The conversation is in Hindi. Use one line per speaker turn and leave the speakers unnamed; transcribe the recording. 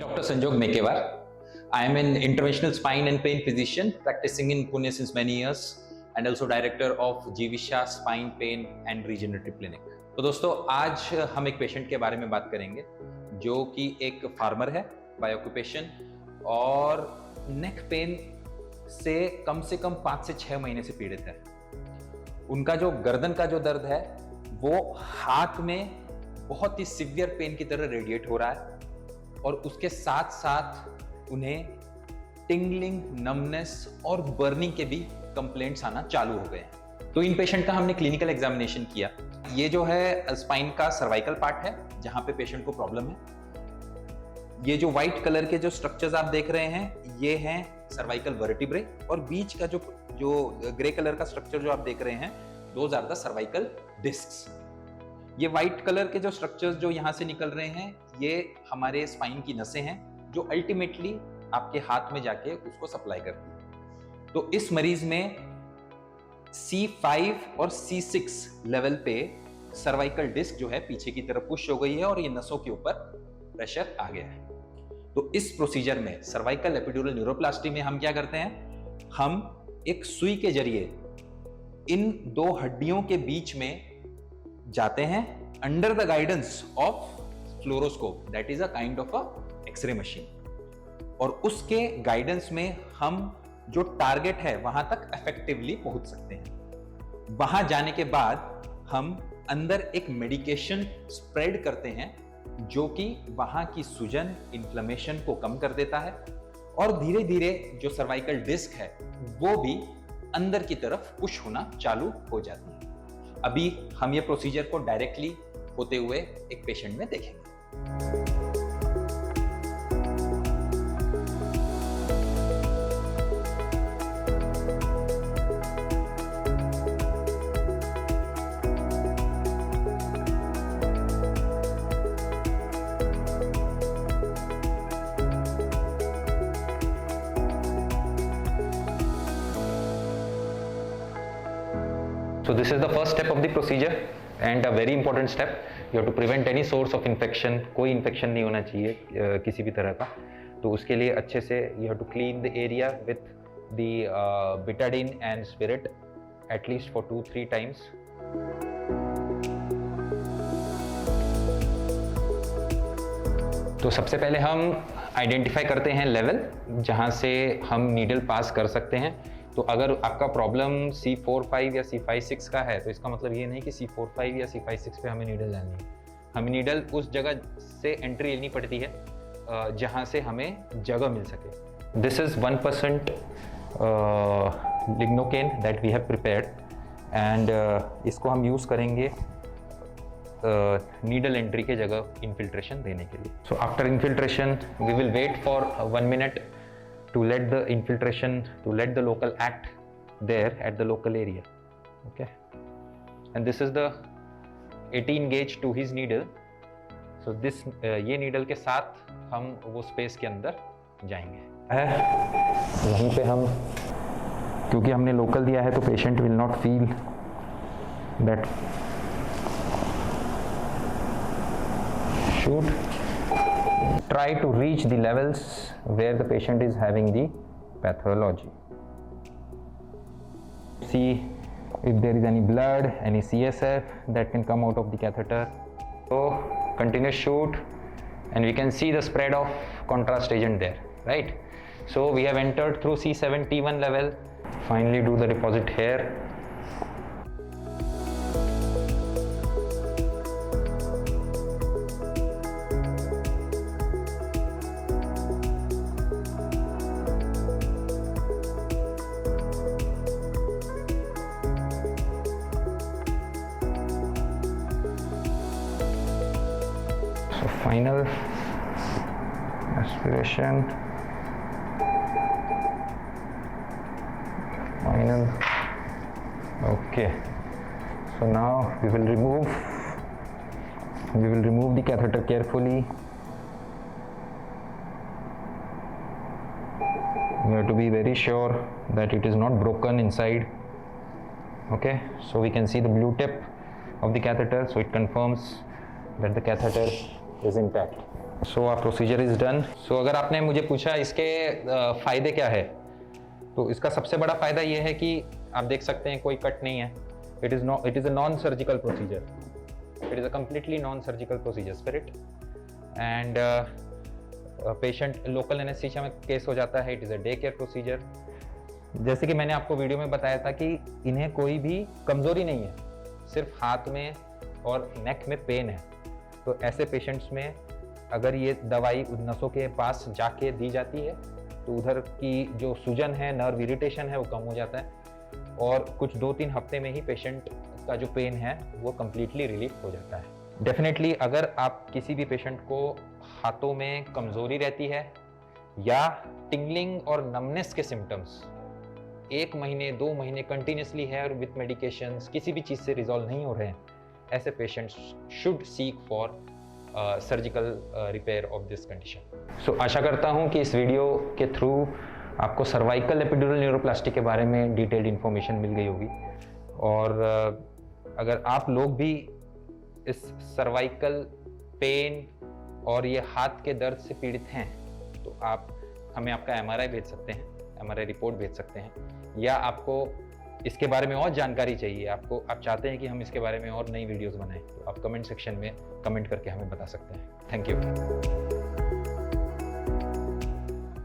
Dr. Sanjog Mekewar. I am an interventional spine and pain physician practicing in Pune since many years and also director of Jivisha Spine Pain and Regenerative Clinic. तो दोस्तों आज हम एक पेशेंट के बारे में बात करेंगे जो कि एक फार्मर है बाय ऑक्यूपेशन और नेक पेन से कम 5 से 6 महीने से पीड़ित है। उनका जो गर्दन का जो दर्द है वो हाथ में बहुत ही सिवियर पेन की तरह रेडिएट हो रहा है और उसके साथ साथ उन्हें टिंगलिंग, नमनेस और बर्निंग के भी कंप्लेंट्स आना चालू हो गए हैं। तो इन पेशेंट का हमने क्लिनिकल एग्जामिनेशन किया। ये जो है स्पाइन का सर्वाइकल पार्ट है जहां पे पेशेंट को प्रॉब्लम है। ये जो व्हाइट कलर के जो स्ट्रक्चर्स आप देख रहे हैं ये हैं सर्वाइकल वर्टिब्रे और बीच का जो ग्रे कलर का स्ट्रक्चर जो आप देख रहे हैं those are the cervical discs. ये व्हाइट कलर के जो स्ट्रक्चर्स जो यहां से निकल रहे हैं ये हमारे स्पाइन की नसें हैं जो अल्टीमेटली आपके हाथ में जाके उसको सप्लाई करती है। तो इस मरीज में C5 और C6 लेवल पे सर्वाइकल डिस्क जो है पीछे की तरफ पुश हो गई है और ये नसों के ऊपर प्रेशर आ गया है। तो इस प्रोसीजर में सर्वाइकल एपिड्यूरल न्यूरोप्लास्टी में हम क्या करते हैं, हम एक सुई के जरिए इन दो हड्डियों के बीच में जाते हैं under the guidance of fluoroscope, that is a kind of a X ray machine, और उसके गाइडेंस में हम जो टारगेट है वहां तक इफेक्टिवली पहुंच सकते हैं। वहां जाने के बाद हम अंदर एक मेडिकेशन स्प्रेड करते हैं जो कि वहां की सूजन, इन्फ्लेमेशन को कम कर देता है और धीरे धीरे जो सर्वाइकल डिस्क है वो भी अंदर की तरफ पुश होना चालू हो जाती है। अभी हम ये प्रोसीजर को डायरेक्टली होते हुए एक पेशेंट में देखेंगे।
So this is the first step of the procedure and a very important step. You have to prevent any source of infection. कोई infection नहीं होना चाहिए किसी भी तरह का। तो उसके लिए अच्छे से you have to clean the area with the betadine and spirit at least for 2-3 times. तो सबसे पहले हम आइडेंटिफाई करते हैं लेवल जहाँ से हम नीडल पास कर सकते हैं। तो अगर आपका प्रॉब्लम C4-5 या C5-6 का है तो इसका मतलब ये नहीं कि C4-5 या C5-6 पे हमें नीडल लानी है। हमें नीडल उस जगह से एंट्री लेनी पड़ती है जहाँ से हमें जगह मिल सके। This is 1% lignocaine that we have prepared and इसको हम यूज़ करेंगे नीडल एंट्री के जगह इन्फिल्ट्रेशन देने के लिए। So after infiltration we will wait for 1 minute to let the infiltration, to let the local act there at the local area. Okay, and this is the 18 gauge to his needle. So this ये needle के साथ हम वो space के अंदर जाएंगे। वहीं पे हम क्योंकि हमने local दिया है तो patient will not feel that should try to reach the levels where the patient is having the pathology. See if there is any blood, any CSF that can come out of the catheter. So continue shoot and we can see the spread of contrast agent there, right? So we have entered through C7 T1 level. Finally do the deposit here. Final aspiration, final. Okay, so now we will remove the catheter carefully. We have to be very sure that it is not broken inside. Okay, so we can see the blue tip of the catheter, so it confirms that the catheter is intact. So our procedure is done. So अगर आपने मुझे पूछा इसके फ़ायदे क्या है, तो इसका सबसे बड़ा फ़ायदा ये है कि आप देख सकते हैं कोई कट नहीं है। It is a non surgical procedure, it is a completely non surgical procedure spirit. And patient local anaesthesia में केस हो जाता है। It is a day care procedure. जैसे कि मैंने आपको वीडियो में बताया था कि इन्हें कोई भी कमज़ोरी नहीं है, सिर्फ हाथ में और नेक में पेन है। तो ऐसे पेशेंट्स में अगर ये दवाई नसों के पास जाके दी जाती है तो उधर की जो सूजन है, नर्व इरिटेशन है, वो कम हो जाता है और कुछ 2-3 हफ्ते में ही पेशेंट का जो पेन है वो कम्प्लीटली रिलीफ हो जाता है। डेफिनेटली अगर आप किसी भी पेशेंट को हाथों में कमज़ोरी रहती है या टिंगलिंग और नमनेस के सिम्टम्स 1 महीने 2 महीने कंटिन्यूसली है और विथ मेडिकेशंस किसी भी चीज़ से रिजॉल्व नहीं हो रहे हैं, ऐसे patients should seek for surgical repair of this condition. So आशा करता हूँ कि इस वीडियो के थ्रू आपको सर्वाइकल एपिड्यूरल न्यूरोप्लास्टी के बारे में डिटेल्ड इन्फॉर्मेशन मिल गई होगी। और अगर आप लोग भी इस सर्वाइकल पेन और ये हाथ के दर्द से पीड़ित हैं तो आप हमें आपका MRI भेज सकते हैं, MRI रिपोर्ट भेज सकते हैं, या आपको इसके बारे में और जानकारी चाहिए, आप चाहते हैं कि हम इसके बारे में और नई वीडियोस बनाएं, तो आप कमेंट सेक्शन में कमेंट करके हमें बता सकते हैं। Thank you.